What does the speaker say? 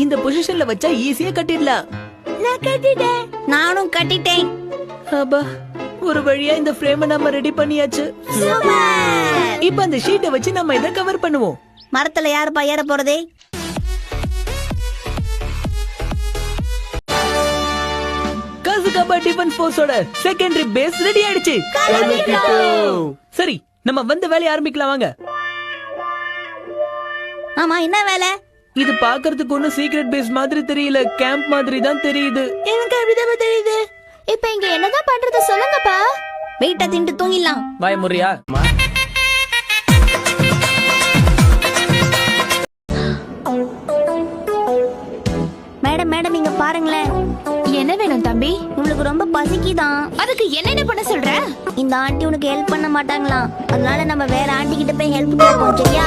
இந்த பொசிஷன்ல வச்சா ஈஸியா கட்டிடலாம். நான் கட்டிட்டேன். நானும் கட்டிட்டேன். அப்பா, ஒரு வழியா இந்த ஃப்ரேமை நம்ம ரெடி பண்ணியாச்சு. இப்ப அந்த ஷீட்டை வச்சு நம்ம இதை கவர் பண்ணுவோம். மரத்துல யாருப்பா ஏற போறதே? காசுகாபா டிஃபென்ஸ் ஃபோர்ஸோட செகண்டரி பேஸ் ரெடி ஆயிடுச்சு. சரி, நம்ம வந்து வேலையை ஆரம்பிக்கலாம் வாங்க. ஆமா, என்ன வேலை? இது பாக்குறதுக்கு ஒன்னும் சீக்ரெட் பேஸ் மாதிரி தெரியல, கேம்ப் மாதிரி தான் தெரியுது. எனக்கு அப்படிதான் தெரியுது. இப்ப இங்க என்னதான் பண்றது சொல்லுங்கப்பா. வெயிட்ட திண்டு தூங்கிடலாம். வாய முறியா? மேடம் மேடம், இங்க பாருங்களேன். என்ன வேணும் தம்பி? உங்களுக்கு ரொம்ப பசிக்குதான். அதுக்கு என்ன பண்ண சொல்ற? இந்த ஆண்டி உனக்கு ஹெல்ப் பண்ண மாட்டாங்களாம். அதனால நம்ம வேற ஆண்டி கிட்ட போய் ஹெல்ப் கேட்போம், சரியா?